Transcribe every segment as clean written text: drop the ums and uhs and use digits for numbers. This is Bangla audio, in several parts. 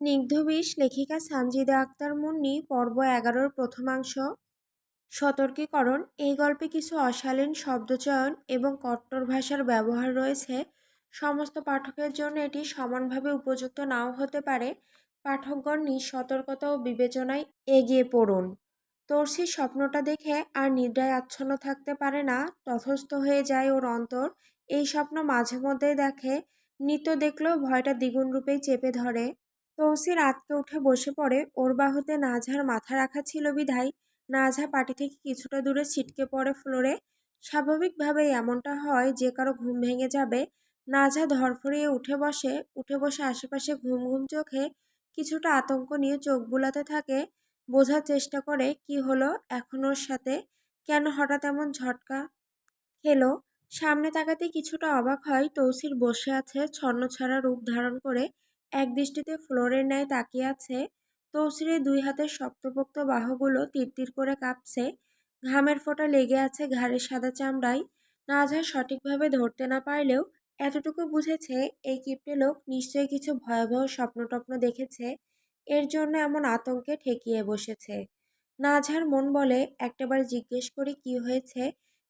স্নিগ্ধ বিষ লেখিকা সানজিদা আক্তার মুন্নি পর্ব ১১-র প্রথমাংশ। সতর্কীকরণ। এই গল্পে কিছু অশালীন শব্দচয়ন এবং কট্টর ভাষার ব্যবহার রয়েছে। সমস্ত পাঠকের জন্য এটি সমানভাবে উপযুক্ত নাও হতে পারে। পাঠকগণ নিজ সতর্কতা ও বিবেচনায় এগিয়ে পড়ুন। তর্সির স্বপ্নটা দেখে আর নিদ্রায় আচ্ছন্ন থাকতে পারে না, তথস্থ হয়ে যায় ওর অন্তর। এই স্বপ্ন মাঝে মধ্যেই দেখে, নিত্য দেখলেও ভয়টা দ্বিগুণ রূপেই চেপে ধরে। তৌসির আঁতকে উঠে বসে পড়ে। ওর বাহুতে নাজহার মাথা রাখা ছিল বিধায় নাজহা পাটি থেকে কিছুটা দূরে ছিটকে পড়ে ফ্লোরে। স্বাভাবিকভাবেই এমনটা হয়, যে কারো ঘুম ভেঙে যাবে। নাজহা ধরফরিয়ে উঠে বসে আশেপাশে ঘুম ঘুম চোখে কিছুটা আতঙ্ক নিয়ে চোখ বুলাতে থাকে। বোঝার চেষ্টা করে কি হলো এখন ওর সাথে, কেন হঠাৎ এমন ঝটকা খেলো। সামনে তাকাতে কিছুটা অবাক হয়। তৌসির বসে আছে ছন্নছাড়া রূপ ধারণ করে, একদৃষ্টিতে ফ্লোরের ন্যায় তাকিয়ে আছে। তৌসিরের দুই হাতের শক্তপোক্ত বাহুগুলো তিরতির করে কাঁপছে। ঘামের ফোঁটা লেগে আছে ঘাড়ের সাদা চামড়ায়। নাজহার সঠিকভাবে ধরতে না পারলেও এতটুকু বুঝেছে, এই কিপ্টে লোক নিশ্চয়ই কিছু ভয়াবহ স্বপ্ন-টপ্ন দেখেছে, এর জন্য এমন আতঙ্কে ঠেকিয়ে বসেছে। নাজহার মন বলে, একটাবার জিজ্ঞেস করি কি হয়েছে।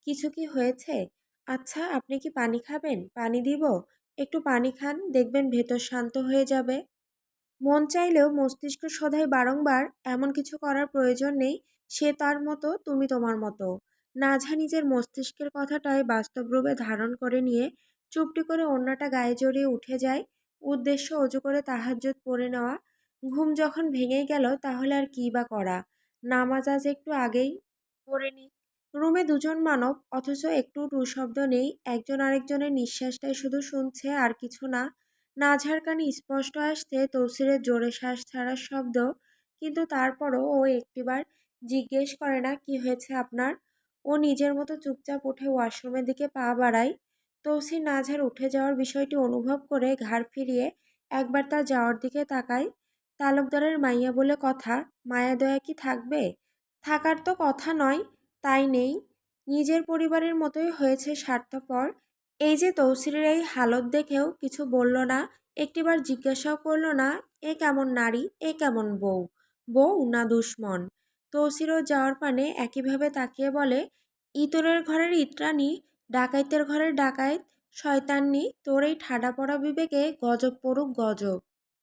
কিছু কি হয়েছে? আচ্ছা, আপনি কি পানি খাবেন? পানি দিব? একটু পানি খান, দেখবেন ভেতর শান্ত হয়ে যাবে। মন চাইলেও মস্তিষ্ক সদাই বারংবার এমন কিছু করার প্রয়োজন নেই। সে তার মতো, তুমি তোমার মতো। নাজহা নিজের মস্তিষ্কের কথাটাই বাস্তব রূপে ধারণ করে নিয়ে চুপটি করে ওড়নাটা গায়ে জড়িয়ে উঠে যায়। উদ্দেশ্য অজু করে তাহাজ্জুদ পড়ে নেওয়া। ঘুম যখন ভেঙেই গেল তাহলে আর কী বা করা। নামাজ আজ একটু আগেই পড়ে নি। রুমে দুজন মানব, অথচ একটু টু শব্দ নেই। একজন আরেকজনের নিঃশ্বাসটাই শুধু শুনছে, আর কিছু না। নাজহার কানে স্পষ্ট আসছে তৌসিরের জোরে শ্বাস ছাড়ার শব্দ, কিন্তু তারপরও ও একটিবার জিজ্ঞেস করে না কি হয়েছে আপনার। ও নিজের মতো চুপচাপ উঠে ওয়াশরুমের দিকে পা বাড়ায়। তৌসির নাজহার উঠে যাওয়ার বিষয়টি অনুভব করে ঘাড় ফিরিয়ে একবার তার যাওয়ার দিকে তাকায়। তালুকদারের মাইয়া বলে কথা, মায়া দয়া কি থাকবে? থাকার তো কথা নয়, তাই নেই। নিজের পরিবারের মতোই হয়েছে স্বার্থপর। এই যে তৌসিরের এই হালত দেখেও কিছু বলল না, একটিবার জিজ্ঞাসাও করল না, এ কেমন নারী, এ কেমন বউ? বউ না দুশ্মন? তৌসিরও যাওয়ার পানে একইভাবে তাকিয়ে বলে, ইতরের ঘরের ইতরানি, ডাকাইতের ঘরের ডাকাইত, শয়তাননি, তোর এই ঠাডা পড়া বিবেকে গজব পড়ুক গজব।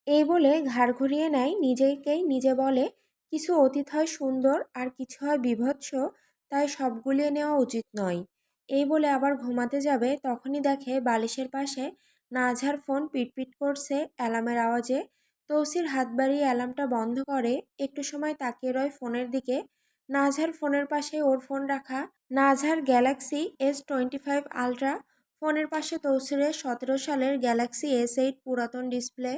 এই বলে ঘাড় ঘুরিয়ে নেয় নিজেকেই নিজে বলে, কিছু অতীত হয় সুন্দর আর কিছু হয় বীভৎস, তাই সব গুলিয়ে নেওয়া উচিত নয়। এই বলে আবার ঘুমাতে যাবে, তখনই দেখে বালিশের পাশে নাজহার ফোন পিটপিট করছে অ্যালার্মের আওয়াজে। তৌসির হাত বাড়িয়ে অ্যালার্মটা বন্ধ করে একটু সময় তাকিয়ে রয় ফোনের দিকে। নাজহার ফোনের পাশে ওর ফোন রাখা, নাজহার গ্যালাক্সি S25 আলট্রা। ফোনের পাশে তৌসিরের 17 সালের গ্যালাক্সি S8 পুরাতন ডিসপ্লে।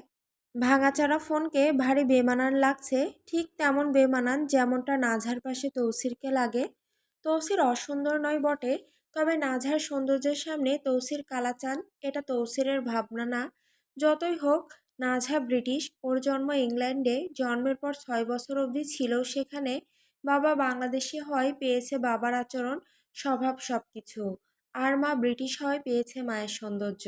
ভাঙাচারা ফোনকে ভারী বেমানান লাগছে, ঠিক তেমন বেমানান যেমনটা নাজহার পাশে তৌসিরকে লাগে। তৌসির অসুন্দর নয় বটে, তবে নাজহার সৌন্দর্যের সামনে তৌসির কালাচান, এটা তৌসিরের ভাবনা না। যতই হোক, নাজহা ব্রিটিশ, ওর জন্ম ইংল্যান্ডে। জন্মের পর 6 বছর অবধি ছিল সেখানে। বাবা বাংলাদেশি হয় পেয়েছে বাবার আচরণ, স্বভাব, সব কিছু। আর মা ব্রিটিশ হয় পেয়েছে মায়ের সৌন্দর্য।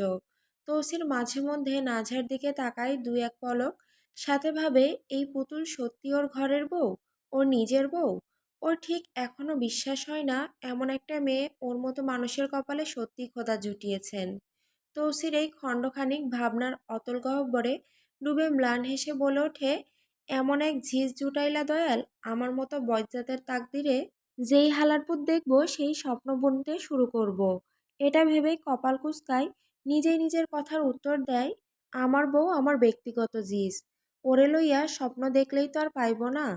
তৌসির মাঝে মধ্যে নাজহার দিকে তাকায় দু এক পলক, সাথে ভাবে, এই পুতুল সত্যি ওর ঘরের বউ, ওর নিজের বউ। ওর ঠিক এখনো বিশ্বাস হয় না এমন একটা মেয়ে ওর মতো মানুষের কপালে সত্যি খোদা জুটিয়েছেন। তৌসির এই খণ্ডখানিক ভাবনার অতল গহ্বরে ডুবে ম্লান হেসে বলে ওঠে, এমন এক ঝিজ জুটাইলা দয়াল, আমার মতো বজ্জাতের তাকদিরে যেই হালারপুত দেখব সেই স্বপ্ন বুনতে শুরু করব। এটা ভেবেই কপাল কুঁচকায়। নিজেই নিজের কথার উত্তর দেয়, আমার বউ আমার ব্যক্তিগত জিজ, ওরে লইয়া স্বপ্ন দেখলেই তো আর পাইব না।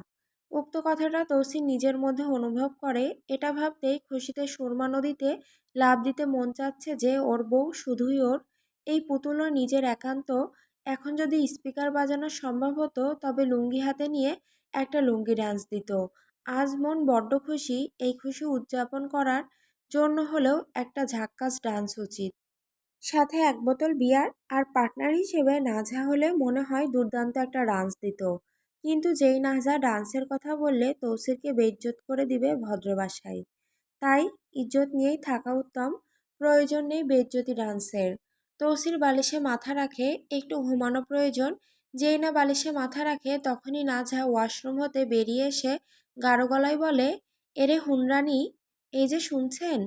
উক্ত কথাটা তৌসির নিজের মধ্যে অনুভব করে। এটা ভাবতেই খুশিতে সুরমা নদীতে লাফ দিতে মন চাচ্ছে যে ওর বউ শুধুই ওর, এই পুতুলও নিজের একান্ত। এখন যদি স্পিকার বাজানো সম্ভব হতো তবে লুঙ্গি হাতে নিয়ে একটা লুঙ্গি ডান্স দিত। আজ মন বড্ড খুশি, এই খুশি উদযাপন করার জন্য হলেও একটা ঝাক্কাস ডান্স উচিত। সাথে এক বোতল বিয়ার, আর পার্টনার হিসেবে নাজহা হলে মনে হয় দুর্দান্ত একটা ডান্স দিত। কিন্তু যেই নাজহা ডান্সের কথা বললে তৌসিরকে বেইজ্জত করে দিবে ভদ্র ভাষায়। তাই ইজ্জত নিয়েই থাকা উত্তম, প্রয়োজন নেই বেইজ্জতি ডান্সের। তৌসির বালিশে মাথা রাখে, একটু ঘুমানো প্রয়োজন। যেই না বালিশে মাথা রাখে তখনই নাজা ওয়াশরুম হতে বেরিয়ে এসে গাঢ় গলায় বলে, এরে হুনরানি, এই যে শুনছেন?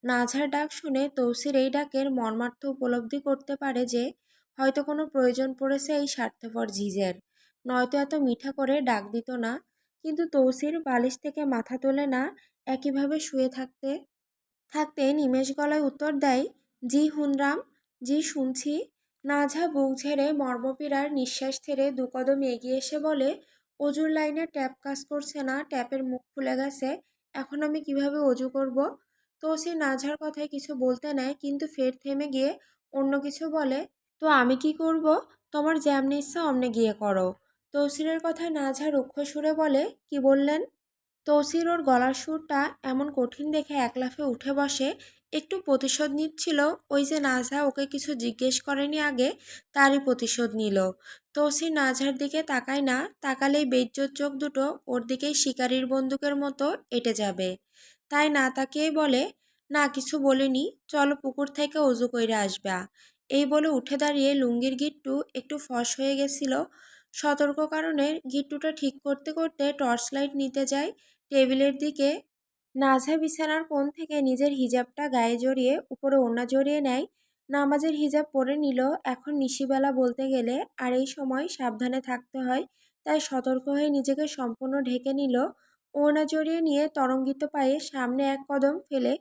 নাঝার ডাক শুনে তৌসির এই ডাকের মর্মার্থ উপলব্ধি করতে পারে যে হয়তো কোনো প্রয়োজন পড়েছে এই স্বার্থপর ঝিজের, নয়তো এত মিঠা করে ডাক দিত না। কিন্তু তৌসির বালিশ থেকে মাথা তোলে না, একইভাবে শুয়ে থাকতে থাকতে নিমেষ গলায় উত্তর দেয়, জি হুনরাম, জি শুনছি। নাঝা বুক ঝেড়ে মর্মপীড়ার নিঃশ্বাস ছেড়ে দুকদম এগিয়ে এসে বলে, অজুর লাইনে ট্যাপ কাজ করছে না, ট্যাপের মুখ খুলে গেছে, এখন আমি কিভাবে অজু করব? তৌসি নাঝার কথায় কিছু বলতে নেয়, কিন্তু ফের থেমে গিয়ে অন্য কিছু বলে, তো আমি কি করব? তোমার যেমনি ইচ্ছা অমনে গিয়ে করো। তৌসিরের কথায় নাঝা রুক্ষ সুরে বলে, কি বললেন? তৌসির ওর গলার সুরটা এমন কঠিন দেখে এক লাফে উঠে বসে। একটু প্রতিশোধ নিচ্ছিল, ওই যে নাজা ওকে কিছু জিজ্ঞেস করেনি আগে, তারই প্রতিশোধ নিল। তৌসির নাজার দিকে তাকায় না, তাকালেই বেইজ্জত চোখ দুটো ওর দিকেই শিকারির বন্দুকের মতো এঁটে যাবে। তাই না তাকিয়েই বলে, না কিছু বলিনি, চলো পুকুর থেকে অজু কইরা আসবা। এই বলে উঠে দাঁড়িয়ে লুঙ্গির গিট্টু একটু ফস হয়ে গেছিল, সতর্ক কারণে গিট্টুটা ঠিক করতে করতে টর্চ লাইট নিতে যায় টেবিলের দিকে। নাজা বিছানার কোণ থেকে নিজের হিজাবটা গায়ে জড়িয়ে উপরে ওড়না জড়িয়ে নেয়। নামাজের হিজাব পরে নিল, এখন নিশিবেলা বলতে গেলে, আর এই সময় সাবধানে থাকতে হয়, তাই সতর্ক হয়ে নিজেকে সম্পূর্ণ ঢেকে নিল। ওড়না জড়িয়ে নিয়ে তরঙ্গিত পায়ে সামনে এক কদম ফেলে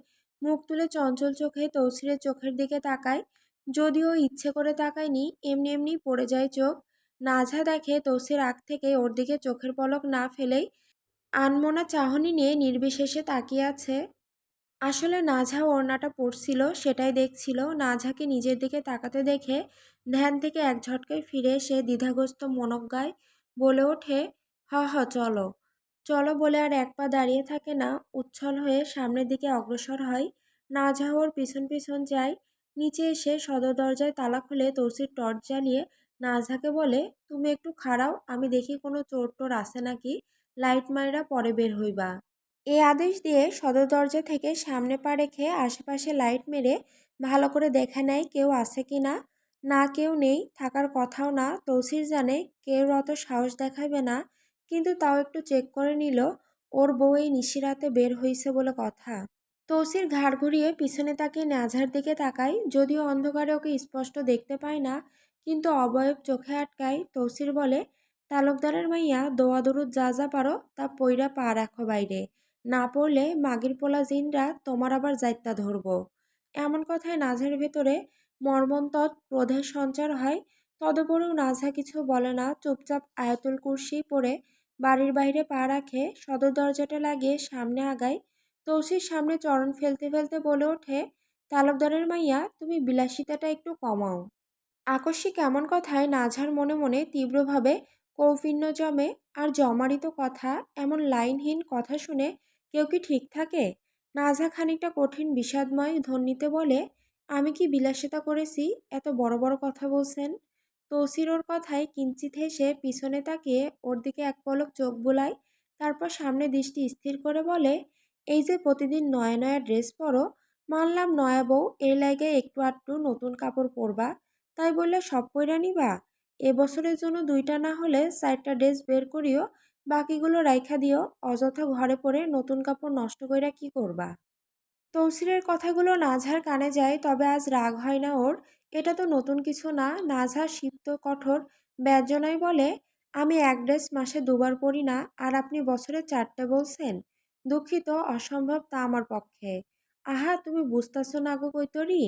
মুখ তুলে চঞ্চল চোখে তৌসিরের চোখের দিকে তাকায়। যদিও ইচ্ছে করে তাকায়নি, এমনি এমনি পড়ে যায় চোখ। নাজা দেখে তৌসির আগ থেকে ওর দিকে চোখের পলক না ফেলেই আনমনা চাহনি নিয়ে নির্বিশেষে তাকিয়ে আছে। আসলে নাঝা ওড়নাটা পড়ছিল, সেটাই দেখছিল। নাঝাকে নিজের দিকে তাকাতে দেখে ধ্যান থেকে এক ঝটকায় ফিরে এসে দ্বিধাগ্রস্ত মনজ্ঞায় বলে ওঠে, হ হ চলো। চলো বলে আর এক পা দাঁড়িয়ে থাকে না, উচ্ছল হয়ে সামনের দিকে অগ্রসর হয়। নাঝা ওর পিছন পিছন যায়। নিচে এসে সদর দরজায় তালা খুলে তৌসির টর্চ জ্বালিয়ে নাঝাকে বলে, তুমি একটু খাড়াও, আমি দেখি কোনো চোর টোর আছে নাকি, লাইট মাইরা পরে বের হইবা। এই আদেশ দিয়ে সদর দরজা থেকে সামনে পা রেখে আশেপাশে লাইট মেরে ভালো করে দেখে নেয় কেউ আছে কি না। না কেউ নেই, থাকার কথাও না। তৌসির জানে কেউ অত সাহস দেখাবে না, কিন্তু তাও একটু চেক করে নিল, ওর বউ এই নিশিরাতে বের হইছে বলে কথা। তৌসির ঘাড় ঘুরিয়ে পিছনে তাকিয়ে নাঝার দিকে তাকায়, যদিও অন্ধকারে ওকে স্পষ্ট দেখতে পায় না, কিন্তু অবয়ব চোখে আটকায়। তৌসির বলে, তালুকদারের মাইয়া, দোয়া দরুদ যা যা পারো তা পইরা পা রাখো বাইরে, না পড়লে মাগির পোলা জিনরা তোমার আবার যাইত্যা ধরবো। এমন কথায় নাঝার ভেতরে মর্মন্তদ ক্রোধের সঞ্চার হয়। তদুপরিও নাঝা কিছু বলে না, চুপচাপ আয়াতুল কুরসি পড়ে বাড়ির বাইরে পা রাখে, সদর দরজাটা লাগিয়ে সামনে আগায়। তৌসির সামনে চরণ ফেলতে ফেলতে বলে ওঠে, তালুকদারের মাইয়া, তুমি বিলাসিতাটা একটু কমাও। আকস্মিক এমন কথায় নাঝার মনে মনে তীব্রভাবে কৌপিন্য জমে। আর জমারিত কথা, এমন লাইনহীন কথা শুনে কেউ কি ঠিক থাকে? নাঝা খানিকটা কঠিন বিষাদময় ধ্বনিতে বলে, আমি কি বিলাসিতা করেছি এত বড় বড় কথা বলছেন? তৌসির ওর কথায় কিঞ্চিত হেসে পিছনে তাকিয়ে ওর দিকে এক পলক চোখ বুলায়, তারপর সামনে দৃষ্টি স্থির করে বলে, এই যে প্রতিদিন নয়া নয়া ড্রেস পরো, মানলাম নয়া বউ, এর লাইগে একটু আধটু নতুন কাপড় পরবা, তাই বললে সব পইরা নিবা? এবছরের জন্য দুইটা না হলে চারটা ড্রেস বের করিও, বাকিগুলো রাইখা দিও, অযথা ঘরে পরে নতুন কাপড় নষ্ট কইরা কি করবা? তৌসিরের কথাগুলো নাঝার কানে যায়, তবে আজ রাগ হয় না ওর। এটা তো নতুন কিছু না। নাঝা সিক্ত কঠোর ব্যঞ্জনায় বলে, আমি এক ড্রেস মাসে দুবার পরি না, আর আপনি বছরে চারটে বলছেন? দুঃখিত, অসম্ভব তা আমার পক্ষে। আহা, তুমি বুঝতাছো না গো কৈতরি,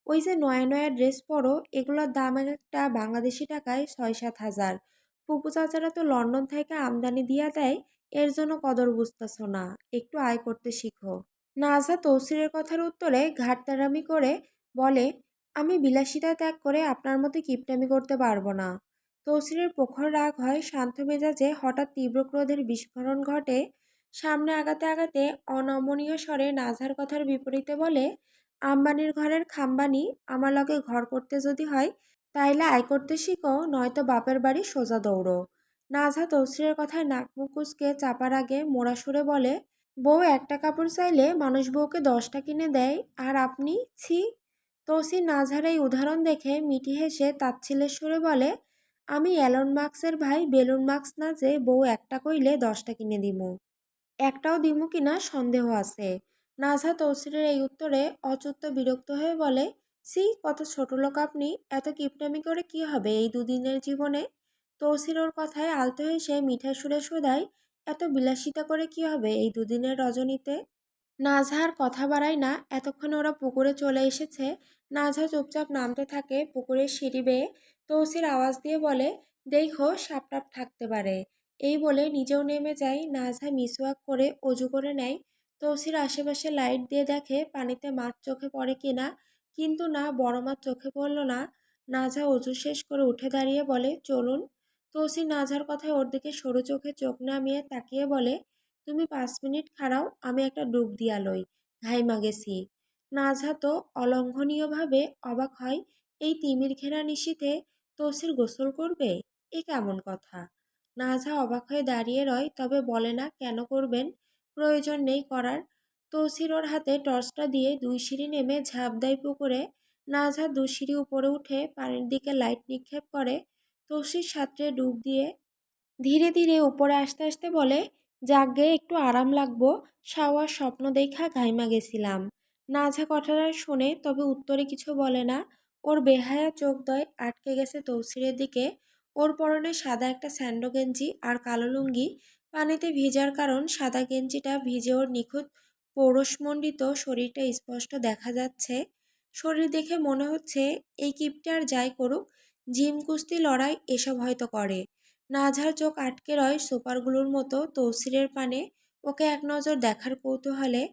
ওই যে নয়া নয়া ড্রেস পরো, এগুলোর দাম একটা বাংলাদেশি টাকায় 6-7 হাজার। ফুপু চাচারা তো লন্ডন থেকে আমদানি দিয়া দেয়, এর জন্য কদর বুঝতাছো না, একটু আয় করতে শিখো। নাজা তৌসিরের কথার উত্তরে ঘাড়তাড়ামি করে বলে, আমি বিলাসিতা ত্যাগ করে আপনার মতো কিপটামি করতে পারবো না। তৌসিরের প্রখর রাগ হয়, শান্ত মেজাজে হঠাৎ তীব্র ক্রোধের বিস্ফোরণ ঘটে। সামনে আগাতে আগাতে অনমনীয় স্বরে নাজার কথার বিপরীতে বলে, আম্বানির ঘরের খাম্বানি, আমার লগে ঘর করতে যদি হয় তাইলে আয় করতে শিখো, নয়তো বাপের বাড়ি সোজা দৌড়ো। নাজা তৌসিরের কথায় নাক মুখ কুচকে চাপার আগে মোড়া সুরে বলে, বউ একটা কাপড় চাইলে মানুষ বউকে 10টা কিনে দেয়, আর আপনি ছি। তৌসির নাজহার এই উদাহরণ দেখে মিটি হেসে তাচ্ছিল্যের সুরে বলে, আমি এলন মার্কসের ভাই বেলুন মার্কস না যে বউ একটা কইলে 10টা কিনে দিমু। একটাও দিমু কিনা সন্দেহ আছে। নাজহা তৌসিরের এই উত্তরে অচ্যুত বিরক্ত হয়ে বলে, সি কত ছোট লোক আপনি, এত কিপটামি করে কি হবে এই দুদিনের জীবনে? তৌসির ওর কথায় আলতো হেসে মিঠা সুরে শোধায়, এত বিলাসিতা করে কি হবে এই দুদিনের রজনীতে? নাজহার কথা বাড়ায় না, এতক্ষণে ওরা পুকুরে চলে এসেছে। নাজহা চুপচাপ নামতে থাকে পুকুরের সিঁড়ি বেয়ে। তৌসির আওয়াজ দিয়ে বলে, দেখো সাপ টাপ থাকতে পারে। এই বলে নিজেও নেমে যায়। নাজহা মিসওয়াক করে অজু করে নেয়। তৌসির আশেপাশে লাইট দিয়ে দেখে পানিতে মাছ চোখে পড়ে কিনা, কিন্তু না, বড় মাছ চোখে পড়ল না। নাজহা অজু শেষ করে উঠে দাঁড়িয়ে বলে, চলুন। তৌসির নাজহার কথায় ওর দিকে সরু চোখে চোখ নামিয়ে তাকিয়ে বলে, তুমি 5 মিনিট খাড়াও, আমি একটা ডুব দিয়া লই, ঘাইমা গেছি। নাজহা তো অলঙ্ঘনীয়ভাবে অবাক হয়। এই তিমির ঘেরা নিশীথে তৌসির গোসল করবে? এ কেমন কথা? নাজহা অবাক হয়ে দাঁড়িয়ে রয়, তবে বলে না কেন করবেন, প্রয়োজন নেই করার। তৌসির ওর হাতে টর্চটা দিয়ে 2 সিঁড়ি নেমে ঝাঁপ দেয় পুকুরে। নাজহা 2 সিঁড়ি উপরে উঠে পানির দিকে লাইট নিক্ষেপ করে। তৌসির সাঁতরে ডুব দিয়ে ধীরে ধীরে উপরে আসতে আসতে বলে, যাকগে একটু আরাম লাগবো, শাওয়ার স্বপ্ন দেখা ঘাইমা গেছিলাম। নাজা কথাটা শুনে তবে উত্তরে কিছু বলে না। ওর বেহায়া চোখদ্বয় আটকে গেছে তৌসিরের দিকে। ওর পরনে সাদা একটা স্যান্ডো গেঞ্জি আর কালো লুঙ্গি। পানিতে ভিজার কারণ সাদা গেঞ্জিটা ভিজে ওর নিখুঁত পৌরষমণ্ডিত শরীরটা স্পষ্ট দেখা যাচ্ছে। শরীর দেখে মনে হচ্ছে এই কিপটে আর যাই করুক, জিম কুস্তি লড়াই এসব হয়তো করে। নাজহার চোখ আটকে রয় সুপারগুলোর মতো তৌসিরের পানে। ওকে এক নজর দেখার কৌতূহলে।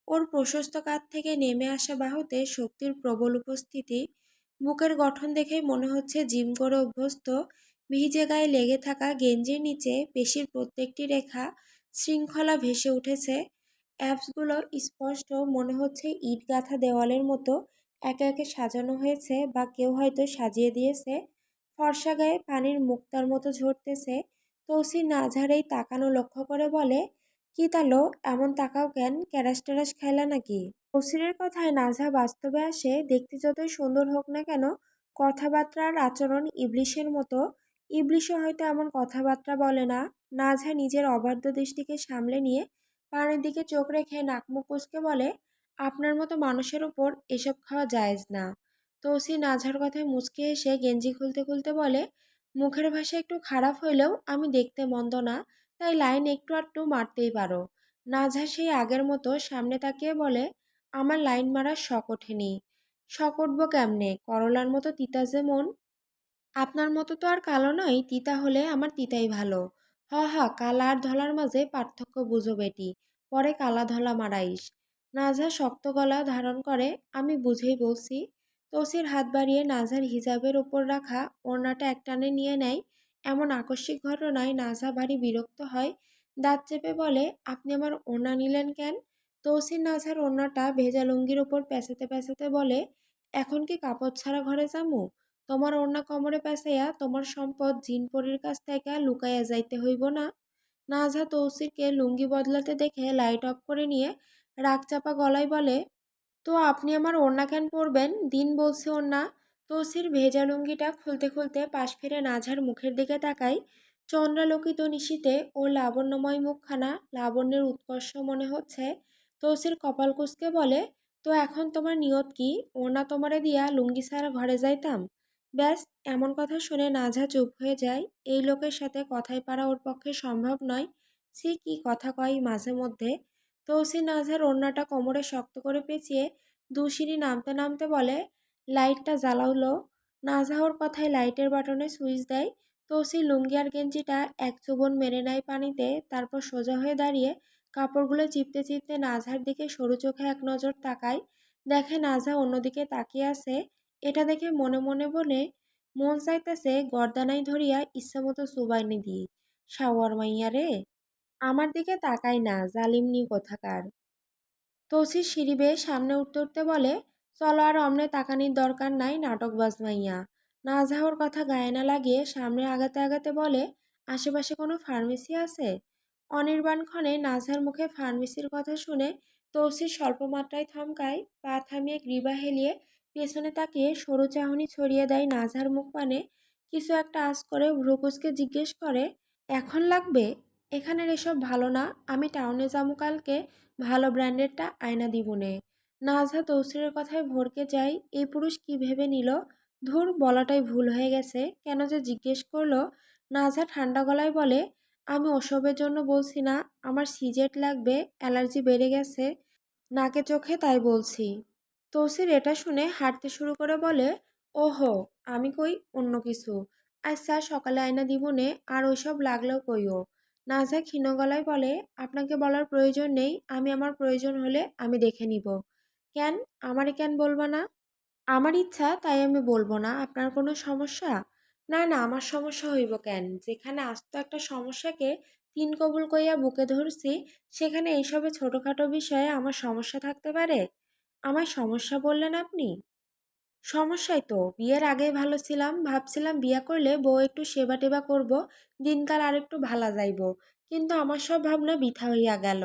ওর প্রশস্ত কাঁধ থেকে নেমে আসা বাহুতে শক্তির প্রবল উপস্থিতি। বুকের গঠন দেখেই মনে হচ্ছে জিম করে অভ্যস্ত। ভিজে গায়ে লেগে থাকা গেঞ্জির নিচে পেশির প্রত্যেকটি রেখা শৃঙ্খলা ভেসে উঠেছে। অ্যাপসগুলো স্পষ্ট, মনে হচ্ছে ইট গাঁথা দেওয়ালের মতো একে একে সাজানো হয়েছে, বা কেউ হয়তো সাজিয়ে দিয়েছে। ফর্সা গায়ে পানির মুক্তার মতো ঝরতেছে। তৌসির নাজহার এই তাকানো লক্ষ্য করে বলে, কি তালো, এমন তাকাও কেন, ক্যারাস টেরাস খাইলা নাকি? তৌসিরের কথায় নাজহা বাস্তবে আসে। দেখতে যতই সুন্দর হোক না কেন, কথাবার্তা আর আচরণ ইবলিশের মতো। ইবলিশও হয়তো এমন কথাবার্তা বলে না। নাজহা নিজের অবাধ্য দৃষ্টিকে সামলে নিয়ে পানির দিকে চোখ রেখে নাকমুখ কুঁচকে বলে, আপনার মতো মানুষের উপর এসব খাওয়া জায়েজ না। তৌসির নাজহার কথায় মুচকি এসে গেঞ্জি খুলতে খুলতে বলে, মুখের ভাষা একটু খারাপ হইলেও আমি দেখতে মন্দ না, তাই লাইন একটু আধটু মারতেই পারো। নাজহা সেই আগের মতো সামনে তাকিয়ে বলে, আমার লাইন মারার শখ ওঠেনি। শখ উঠবো কেমনে, করলার মতো তিতা যে মন। আপনার মতো তো আর কালো নয়, তিতা হলে আমার তিতাই ভালো। হ হা, কালা আর ধলার মাঝে পার্থক্য বুঝো বেটি, পরে কালা ধলা মারাইস। নাজহা শক্ত গলা ধারণ করে, আমি বুঝেই বলছি। তৌসির হাত বাড়িয়ে নাজহার হিজাবের ওপর রাখা ওড়নাটা একটানে নিয়ে নেয়। এমন আকস্মিক ঘটনায় নাজহা ভারী বিরক্ত হয়। দাঁত চেপে বলে, আপনি আমার ওড়না নিলেন কেন? তৌসির নাজহার ওড়নাটা ভেজা লুঙ্গির ওপর পেঁচাতে পেঁচাতে বলে, এখন কি কাপড় ছাড়া ঘরে যামু? তোমার ওড়না কোমরে পেঁচাইয়া তোমার সম্পদ জিনপরির কাছ থেকে লুকাইয়া যাইতে হইব না? নাজহা তৌসিরকে লুঙ্গি বদলাতে দেখে লাইট অফ করে নিয়ে রাগচাপা গলায় বলে, তো আপনি আমার ওড়না কেন পরবেন? দিন বলছি ওড়না। তৌসির ভেজা লুঙ্গিটা খুলতে খুলতে পাশ ফিরে নাজহার মুখের দিকে তাকায়। চন্দ্রালোকিত নিশীতে ওর লাবণ্যময় মুখখানা লাবণ্যের উৎকর্ষ মনে হচ্ছে। তৌসির কপাল কুঁচকে বলে, তো এখন তোমার নিয়ত কি? ওড়না তোমারে দিয়া লুঙ্গি ছাড়া ঘরে যাইতাম? ব্যাস। এমন কথা শুনে নাজহা চুপ হয়ে যায়। এই লোকের সাথে কথায় পারা ওর পক্ষে সম্ভব নয়। সে কি কথা কয় মাঝে মধ্যে। তৌসির নাজহার ওড়নাটা কোমরে শক্ত করে পেঁচিয়ে 2 সিঁড়ি নামতে নামতে বলে, লাইটটা জ্বালাওলো। নাজহা ওর কথায় লাইটের বাটনে সুইচ দেয়। তৌসির লুঙ্গি আর গেঞ্জিটা এক চুবন মেরে নেয় পানিতে, তারপর সোজা হয়ে দাঁড়িয়ে কাপড়গুলো চিপতে চিপতে নাজহার দিকে সরু চোখে এক নজর তাকায়। দেখে নাজহা অন্যদিকে তাকিয়ে আছে। এটা দেখে মনে মনে বলে, মন চাইতেছে গর্দানায় ধরিয়া ইচ্ছামতো চুবাইনি দিই। শাওয়ার মাইয়া রে, আমার দিকে তাকাই না, জালিমনি কোথাকার। তৌসির সিঁড়ি বেয়ে সামনে উঠতে উঠতে বলে, চলো আর অমনে তাকানির দরকার নাই, নাটকবাজ মাইয়া। নাজহাওর কথা গায়ে না লাগিয়ে সামনে আগাতে আগাতে বলে, আশেপাশে কোনো ফার্মেসি আছে? অনির্বাণক্ষণে নাজহার মুখে ফার্মেসির কথা শুনে তৌসির স্বল্প মাত্রায় থমকায়। পা থামিয়ে গ্রীবা হেলিয়ে পেছনে তাকিয়ে সরু চাহনি ছড়িয়ে দেয় নাজহার মুখ পানে। কিছু একটা আঁচ করে ভ্রুকুচকে জিজ্ঞেস করে, এখন লাগবে? এখানের এসব ভালো না, আমি টাউনে যাবো কালকে, ভালো ব্র্যান্ডেরটা আয়না দিবনে। নাজহা তৌসিরের কথায় ভড়কে যায়, এই পুরুষ কি ভেবে নিল। ধুর, বলাটাই ভুল হয়ে গেছে, কেন যে জিজ্ঞেস করলো। নাজহা ঠান্ডা গলায় বলে, আমি ওসবের জন্য বলছি না, আমার সিজেট লাগবে, অ্যালার্জি বেড়ে গেছে নাকে চোখে, তাই বলছি। তৌসির এটা শুনে হাঁটতে শুরু করে বলে, ওহো, আমি কই অন্য কিছু। আচ্ছা, সকালে আয়না দিবনে, আর ওইসব লাগলেও কইও। নাজা ক্ষীণ গলায় বলে, আপনাকে বলার প্রয়োজন নেই, আমি আমার প্রয়োজন হলে আমি দেখে নিব। কেন? আমারে কেন বলবা না? আমার ইচ্ছা তাই আমি বলবো না, আপনার কোনো সমস্যা? না না, আমার সমস্যা হইব কেন? যেখানে আস্ত একটা সমস্যাকে তিন কবুল কইয়া বুকে ধরছি, সেখানে এইসবে ছোটখাটো বিষয়ে আমার সমস্যা থাকতে পারে? আমার সমস্যা বললেন আপনি? সমস্যাই তো, বিয়ের আগেই ভালো ছিলাম, ভাবছিলাম বিয়া করলে বউ একটু সেবা টেবা করব, দিনকাল আর একটু ভালা যাইব। কিন্তু আমার সব ভাবনা বৃথা হইয়া গেল।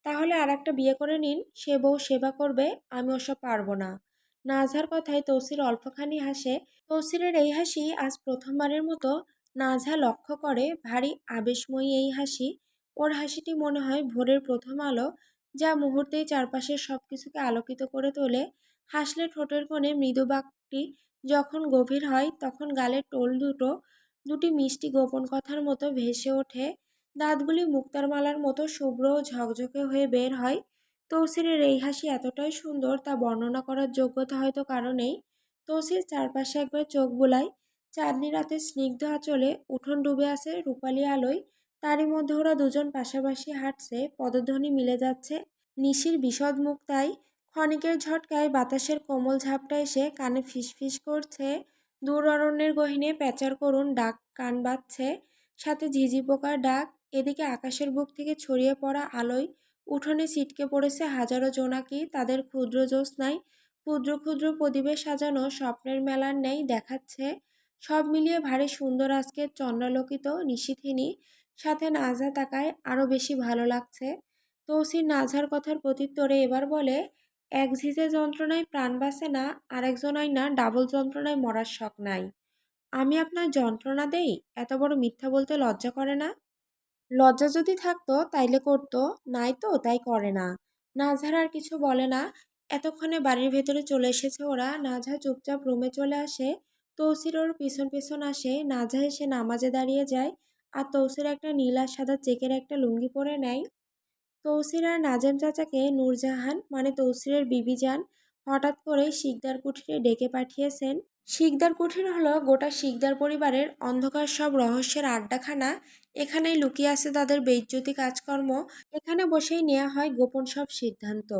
তাহলে আর একটা বিয়ে করে নিন, সে বউ সেবা করবে, আমি ওসব পারবো না। নাজহার কথায় তৌসির অল্পখানি হাসে। তৌসিরের এই হাসি আজ প্রথমবারের মতো নাজহা লক্ষ্য করে, ভারী আবেশময়ী এই হাসি। ওর হাসিটি মনে হয় ভোরের প্রথম আলো, যা মুহূর্তেই চারপাশের সব কিছুকে আলোকিত করে তোলে। হাসলে ঠোঁটের কোণে মৃদু বাঁকটি যখন গভীর হয়, তখন গালের টোল দুটো দুটি মিষ্টি গোপন কথার মতো ভেসে ওঠে। দাঁতগুলি মুক্তার মালার মতো শুভ্র ও ঝকঝকে হয়ে বের হয়। তৌসিরের এই হাসি এতটাই সুন্দর, তা বর্ণনা করার যোগ্যতা হয়তো কারো নেই। তৌসির চারপাশে একবার চোখ বুলায়। চাঁদনি রাতে স্নিগ্ধ আঁচলে উঠোন ডুবে আছে রূপালি আলোয়। তারই মধ্যে ওরা দুজন পাশাপাশি হাঁটছে, পদধ্বনি মিলে যাচ্ছে। নিশির বিশদ মুক্তায় ক্ষণিকের ঝটকায় বাতাসের কোমল ঝাপটা এসে কানে ফিসফিস করছে। দূর অরণ্যের গহীনে প্যাঁচার করুণ ডাক কান বাজছে, সাথে ঝিঝি পোকার ডাক। এদিকে আকাশের বুক থেকে ছড়িয়ে পড়া আলোয় উঠোনে ছিটকে পড়েছে হাজারো জোনাকি, তাদের ক্ষুদ্র জ্যোৎস্নায় ক্ষুদ্র ক্ষুদ্র প্রদীপে সাজানো স্বপ্নের মেলার ন্যায় দেখাচ্ছে। সব মিলিয়ে ভারী সুন্দর আজকের চন্দ্রালোকিত নিশীথিনী। সাথে নাজা তাকায়, আরও বেশি ভালো লাগছে। তৌসির নাজহার কথার প্রত্যুত্তরে এবার বলে, এক ঝিঁঝে যন্ত্রণায় প্রাণ বাঁচে না, আরেকজনায় না ডাবল যন্ত্রণায় মরার শখ নাই। আমি আপনার যন্ত্রণা দেই? এত বড় মিথ্যা বলতে লজ্জা করে না? লজ্জা যদি থাকতো তাইলে করতো, নাই তো তাই করে না। নাজহার আর কিছু বলে না। এতক্ষণে বাড়ির ভেতরে চলে এসেছে ওরা। নাজহা চুপচাপ রুমে চলে আসে। তৌসির ওর পিছন পিছন আসে। নাজহা এসে নামাজে দাঁড়িয়ে যায়, আর তৌসির একটা নীল আর সাদা চেকের একটা লুঙ্গি পরে নেয়। তৌসির আর নাজেম চাচাকে নূরজাহান মানে তৌসিরের বিবিজান হঠাৎ করেই শিকদার কুঠিরে ডেকে পাঠিয়েছেন। শিকদার কুঠির হলো গোটা শিকদার পরিবারের অন্ধকার সব রহস্যের আড্ডাখানা। এখানেই লুকিয়ে আছে তাদের বেইজ্জতি কাজকর্ম। এখানে বসেই নেওয়া হয় গোপন সব সিদ্ধান্ত।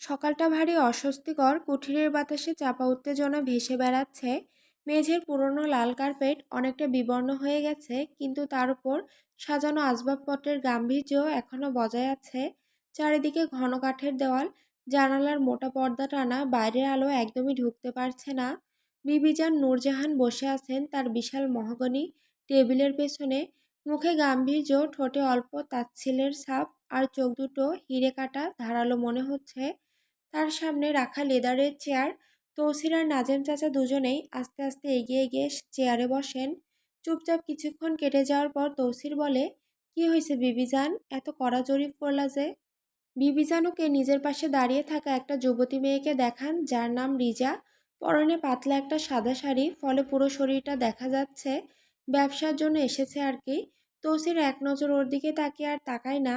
সকালটা ভারী অস্বস্তিকর। কুঠিরের বাতাসে চাপা উত্তেজনা ভেসে বেড়াচ্ছে। মেঝের পুরনো লাল কার্পেট অনেকটা বিবর্ণ হয়ে গেছে, কিন্তু তার উপর সাজানো আসবাবপত্রের গাম্ভীর্য এখনো বজায় আছে। চারিদিকে ঘন কাঠের দেওয়াল, জানালার মোটা পর্দা টানা, বাইরের আলো একদমই ঢুকতে পারছে না। বিবিজান নূরজাহান বসে আছেন তার বিশাল মহাগণি টেবিলের পেছনে। মুখে গাম্ভীর্য, ঠোঁটে অল্প তাচ্ছিল্যের ছাপ, আর চোখ দুটো হিরে কাটা ধারালো মনে হচ্ছে। তার সামনে রাখা লেদারের চেয়ার। তৌসির আর নাজেম চাচা দুজনেই আস্তে আস্তে এগিয়ে গিয়ে চেয়ারে বসেন। চুপচাপ কিছুক্ষণ কেটে যাওয়ার পর তৌসির বলে, কি হয়েছে বিবিজান, এত কড়া জরিপ করলা যে? বিবিজানুকে নিজের পাশে দাঁড়িয়ে থাকা একটা যুবতী মেয়েকে দেখান, যার নাম রিজা। পরনে পাতলা একটা সাদা শাড়ি, ফলে পুরো শরীরটা দেখা যাচ্ছে। ব্যবসার জন্য এসেছে আর কি। তৌসির এক নজর ওর দিকে তাকিয়ে আর তাকায় না।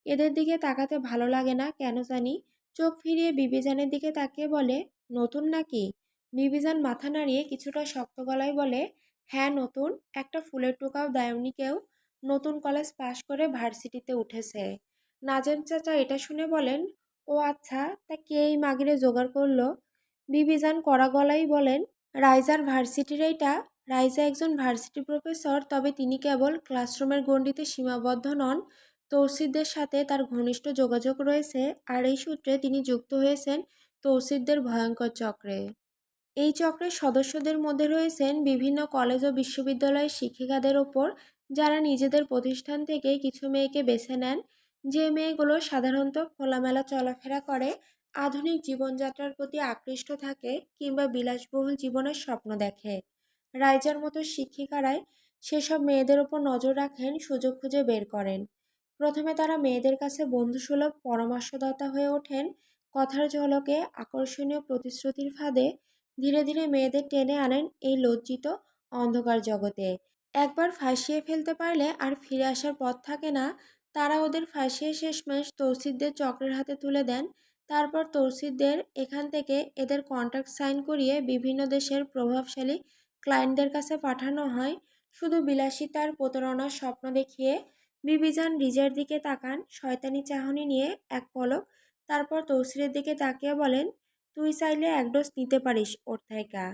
এদের দিকে তাকাতে ভালো লাগে না কেন জানি। চোখ ফিরিয়ে বিবিজানের দিকে তাকিয়ে বলে, নতুন নাকি? বিবিজান মাথা নাড়িয়ে কিছুটা শক্ত গলায় বলে, হ্যাঁ নতুন। একটা ফুলের টোকাও দেয়নি কেউ। নতুন কলেজ পাশ করে ভার্সিটিতে উঠেছে। নাজেম চাচা এটা শুনে বলেন, ও আচ্ছা, তা কে এই মাগিরে জোগাড় করলো? বিবিজান কড়া গলায় বলেন, রাইজার ভার্সিটির এইটা। রাইজা একজন ভার্সিটি প্রফেসর, তবে তিনি কেবল ক্লাসরুমের গণ্ডিতে সীমাবদ্ধ নন। তৌসিরদের সাথে তার ঘনিষ্ঠ যোগাযোগ রয়েছে, আর এই সূত্রে তিনি যুক্ত হয়েছেন তৌসিরদের ভয়ঙ্কর চক্রে। এই চক্রের সদস্যদের মধ্যে রয়েছেন বিভিন্ন কলেজ ও বিশ্ববিদ্যালয়ের শিক্ষিকাদের ওপর, যারা নিজেদের প্রতিষ্ঠান থেকে কিছু মেয়েকে বেছে নেন। যে মেয়েগুলো সাধারণত খোলামেলা চলাফেরা করে, আধুনিক জীবনযাত্রার প্রতি আকৃষ্ট থাকে, কিংবা বিলাসবহুল জীবনের স্বপ্ন দেখে। রাইজার মতো শিক্ষিকারাই সেসব মেয়েদের ওপর নজর রাখেন, সুযোগ খুঁজে বের করেন। প্রথমে তারা মেয়েদের কাছে বন্ধুসুলভ পরামর্শদাতা হয়ে ওঠেন, কথার ঝলকে, আকর্ষণীয় প্রতিশ্রুতির ফাঁদে ধীরে ধীরে মেয়েদের টেনে আনেন এই লজ্জিত অন্ধকার জগতে। একবার ফাঁসিয়ে ফেলতে পারলে আর ফিরে আসার পথ থাকে না। তারা ওদের ফাঁসিয়ে শেষমেশ তৌসিফদের চক্রের হাতে তুলে দেন। তারপর তৌসিফদের এখান থেকে এদের কন্ট্রাক্ট সাইন করিয়ে বিভিন্ন দেশের প্রভাবশালী ক্লায়েন্টদের কাছে পাঠানো হয়, শুধু বিলাসিতার প্রতারণার স্বপ্ন দেখিয়ে। বিবিজান রিজার দিকে তাকান শয়তানি চাহনি নিয়ে এক পলক, তারপর তৌসিরের দিকে তাকিয়ে বলেন, তুই চাইলে এক ডোজ নিতে পারিস ওর থাইকা।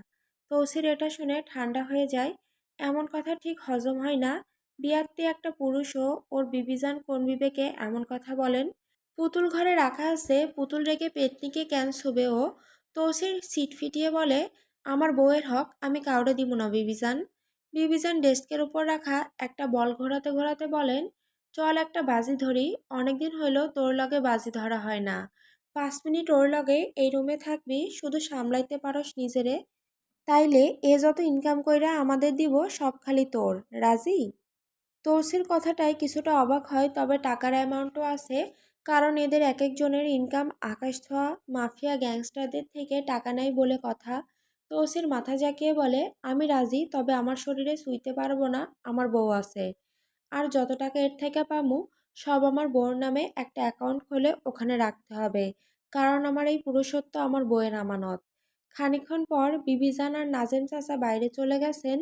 তৌসির এটা শুনে ঠান্ডা হয়ে যায়। এমন কথা ঠিক হজম হয় না। বিয়াত্তি একটা পুরুষও ওর বিবিজান কোন বিবেকে এমন কথা বলেন। পুতুল ঘরে রাখা আছে, পুতুল রেখে পেতনিকে কেন ছুবে ও। তৌসির সিট ফিটিয়ে বলে, আমার বউয়ের হক আমি কাউরে দিব না বিবিজান। বিবিজান ডেস্কের উপর রাখা একটা বল ঘোরাতে ঘোরাতে বলেন, চল একটা বাজি ধরি, অনেকদিন হইল তোর লগে বাজি ধরা হয় না। 5 মিনিট ওর লগে এই রুমে থাকবি, শুধু সামলাইতে পারস নিজেরে। তাইলে এ যত ইনকাম কইরা আমাদের দিব সব খালি তোর, রাজি? তৌসির কথাটায় কিছুটা অবাক হয়, তবে টাকার অ্যামাউন্টও আছে, কারণ এদের এক একজনের ইনকাম আকাশ ছোঁয়া। মাফিয়া গ্যাংস্টারদের থেকে টাকা নেয় বলে কথা। তৌসির মাথা জাকিয়ে বলে, আমি রাজি, তবে আমার শরীরে ছুঁইতে পারবো না, আমার বউ আছে। আর যত টাকা এর থেকে পামু সব আমার বউর নামে একটা অ্যাকাউন্ট খুলে ওখানে রাখতে হবে, কারণ আমার এই পুরুষত্ব আমার বউয়ের আমানত। খানিকক্ষণ পর বিবিজান আর নাজেম চাচা বাইরে চলে গেছেন।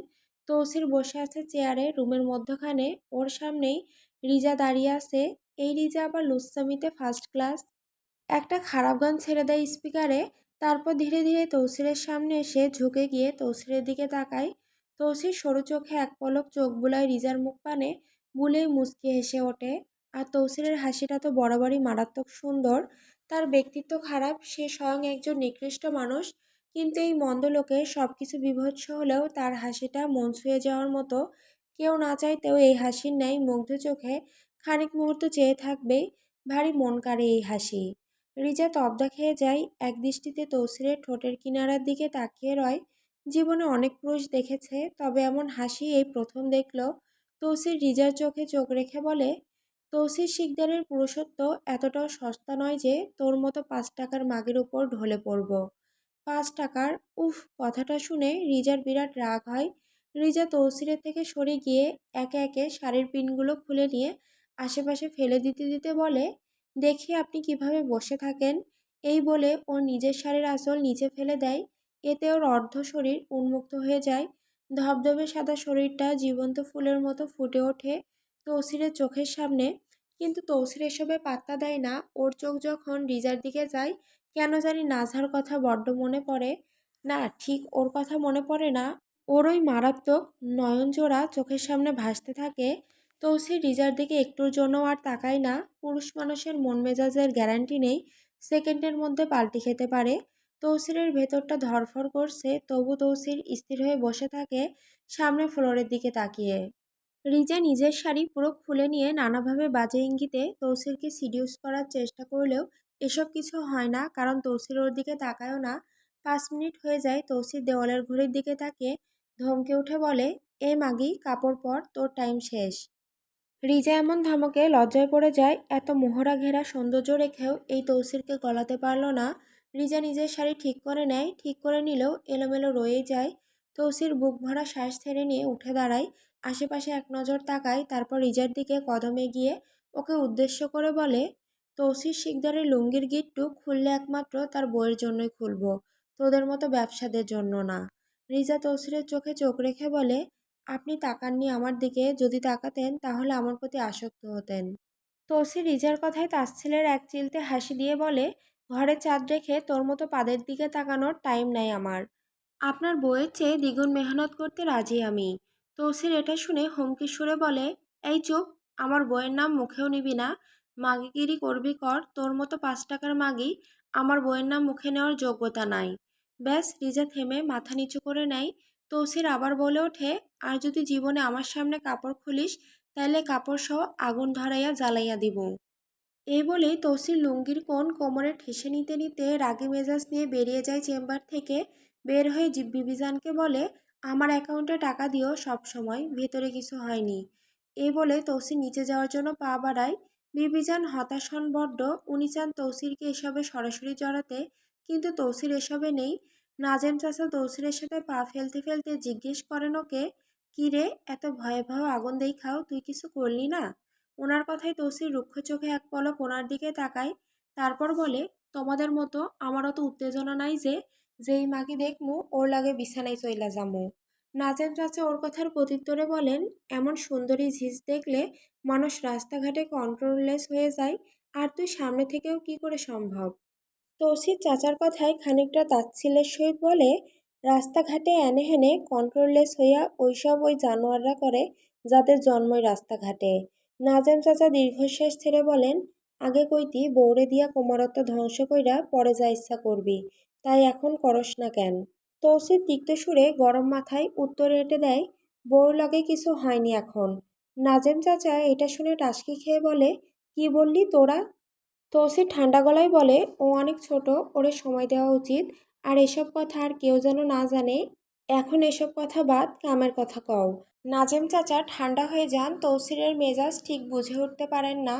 তৌসির বসে আছে চেয়ারে রুমের মধ্যখানে, ওর সামনেই রিজা দাঁড়িয়ে আছে। এই রিজা আবার লুচ্চামিতে ফার্স্ট ক্লাস। একটা খারাপ গান ছেড়ে দেয় স্পিকারে, তারপর ধীরে ধীরে তৌসিরের সামনে এসে ঝুঁকে গিয়ে তৌসিরের দিকে তাকায়। তৌসির সরু চোখে এক পলক চোখ বুলায় রিজার মুখ পানে, বুলেই মুচকি হেসে ওঠে। আর তৌসিরের হাসিটা তো বরাবরই মারাত্মক সুন্দর। তার ব্যক্তিত্ব খারাপ, সে স্বয়ং একজন নিকৃষ্ট মানুষ, কিন্তু এই মন্দ লোকে সব কিছু বিভৎস হলেও তার হাসিটা মন ছুঁয়ে যাওয়ার মতো। কেউ না চাইতেও এই হাসির ন্যায় মুগ্ধ চোখে খানিক মুহূর্ত চেয়ে থাকবেই। ভারী মন কাড়ে এই হাসি। রিজা তবদা খেয়ে যায়, একদৃষ্টিতে তৌসিরের ঠোঁটের কিনারার দিকে তাকিয়ে রয়। জীবনে অনেক পুরুষ দেখেছে, তবে এমন হাসি এই প্রথম দেখল। তৌসির রিজার চোখে চোখ রেখে বলে, তৌসির শিকদারের পুরুষত্ব এতটাও সস্তা নয় যে তোর মতো 5 টাকার মাগের উপর ঢলে পড়ব। 5 টাকার? উফ! কথাটা শুনে রিজার বিরাট রাগ হয়। রিজা তৌসিরের থেকে সরে গিয়ে একে একে শাড়ির পিনগুলো খুলে নিয়ে আশেপাশে ফেলে দিতে দিতে বলে, দেখি আপনি কিভাবে বসে থাকেন। এই বলে ওর নিজের শাড়ির আঁচল নিচে ফেলে দেয়। এতে ওর অর্ধ শরীর উন্মুক্ত হয়ে যায়। ধবধবে সাদা শরীরটা জীবন্ত ফুলের মতো ফুটে ওঠে তৌসিরের চোখের সামনে। কিন্তু তৌসির এসবে পাত্তা দেয় না। ওর চোখ যখন রিজার দিকে যায়, কেন জানি নাজহার কথা বড্ড মনে পড়ে। না, ঠিক ওর কথা মনে পড়ে না, ওর ওই মারাত্মক নয়নজোড়া চোখের সামনে ভাসতে থাকে। তৌসির রিজার দিকে একটুর জন্য আর তাকায় না। পুরুষ মানুষের মন মেজাজের গ্যারান্টি নেই, সেকেন্ডের মধ্যে পাল্টি খেতে পারে। তৌসিরের ভেতরটা ধরফর করছে, তবু তৌসির স্থির হয়ে বসে থাকে সামনে ফ্লোরের দিকে তাকিয়ে। রিজা নিজের শাড়ি পুরো খুলে নিয়ে নানাভাবে বাজে ইঙ্গিতে তৌসিরকে সিডিউস করার চেষ্টা করলেও এসব কিছু হয় না, কারণ তৌসির ওর দিকে তাকায়ও না। 5 মিনিট হয়ে যায়। তৌসির দেওয়ালের ঘড়ির দিকে তাকিয়ে ধমকে উঠে বলে, এ মাগি, কাপড় পর, তোর টাইম শেষ। রিজা এমন ধমকে লজ্জায় পড়ে যায়। এত মোহরা ঘেরা সৌন্দর্য রেখেও এই তৌসিরকে গলাতে পারল না। রিজা নিজের শাড়ি ঠিক করে নেয়, ঠিক করে নিলেও এলোমেলো রয়েই যায়। তৌসির বুক ভরা শ্বাস ছেড়ে নিয়ে উঠে দাঁড়ায়, আশেপাশে এক নজর তাকায়, তারপর রিজার দিকে কদম এগিয়ে ওকে উদ্দেশ্য করে বলে, তৌসির শিকদারের লুঙ্গির গিট্টু খুললে একমাত্র তার বইয়ের জন্যই খুলব, তোদের মতো ব্যবসাদের জন্য না। রিজা তৌসিরের চোখে চোখ রেখে বলে, আপনি তাকাননি আমার দিকে, যদি তাকাতেন তাহলে আমার প্রতি আসক্ত হতেন। তৌসির রিজার কথায় তাচ্ছিলের এক চিলতে হাসি দিয়ে বলে, ঘরে চাঁদ রেখে তোর মতো পাদের দিকে তাকানোর টাইম নাই আমার। আপনার বউয়ের চেয়ে দ্বিগুণ মেহনত করতে রাজি আমি। তৌসির এটা শুনে হুমকি সুরে বলে, এই চুপ! আমার বউয়ের নাম মুখেও নিবি না। মাগিগিরি করবি কর, তোর মতো 5 টাকার মাগি আমার বউয়ের নাম মুখে নেওয়ার যোগ্যতা নাই। ব্যাস! রিজা থেমে মাথা নিচু করে নেয়। তৌসির আবার বলে ওঠে, আর যদি জীবনে আমার সামনে কাপড় খুলিস, তাইলে কাপড় সহ আগুন ধরাইয়া জ্বালাইয়া দিব। এই বলেই তৌসির লুঙ্গির কোণ কোমরে ঠেসে নিতে নিতে রাগী মেজাজ নিয়ে বেরিয়ে যায় চেম্বার থেকে। বের হয়ে বিবিজানকে বলে, আমার অ্যাকাউন্টে টাকা দিও সব সময়, ভেতরে কিছু হয়নি। এই বলে তৌসির নিচে যাওয়ার জন্য পা বাড়ায়। বিবিজান হতাশ হন বড্ড। উনি চান তৌসিরকে এসবে সরাসরি জড়াতে, কিন্তু তৌসির এসবে নেই। নাজেম চাচা তৌসিরের সাথে পা ফেলতে ফেলতে জিজ্ঞেস করেন ওকে, কি রে, এত ভয়াবহ আগুন দেখাও, তুই কিছু করলি না? ওনার কথায় তৌসির রুক্ষ চোখে এক পলক ওনার দিকে তাকায়। তারপর বলে, তোমাদের মতো আমার অত উত্তেজনা নাই যে যেই মাকে দেখমু ওর লাগে বিছানায় চইলা যামু। নাজেম চাচা ওর কথার প্রত্যুত্তরে বলেন, এমন সুন্দরী ঝিজ দেখলে মানুষ রাস্তাঘাটে কন্ট্রোললেস হয়ে যায়, আর তুই সামনে থেকেও কি করে সম্ভব? তৌসির চাচার কথায় খানিকটা তাচ্ছিল্যের সহিত বলে, রাস্তাঘাটে এনে হেনে কন্ট্রোললেস হইয়া ওই জানোয়াররা করে যাদের জন্মই রাস্তাঘাটে। নাজেম চাচা দীর্ঘশ্বাস ছেড়ে বলেন, আগে কইতি বৌরে দিয়া কোমরত্ব ধ্বংস কইরা পরে যা ইচ্ছা করবি, তাই এখন করস না কেন? তৌসির তিক্ত সুরে গরম মাথায় উত্তর এঁটে দেয়, বউর লগে কিছু হয়নি এখন। নাজেম চাচা এটা শুনে টাসকি খেয়ে বলে, কি বললি তোরা? তৌসির ঠান্ডা গলায় বলে, ও অনেক ছোট, ওরে সময় দেওয়া উচিত। আর এসব কথা আর কেউ যেন না জানে। এখন এসব কথা বাদ, কামের কথা কও। নাজেম চাচা ঠান্ডা হয়ে যান। তৌসিরের মেজাজ ঠিক বুঝে উঠতে পারেন না।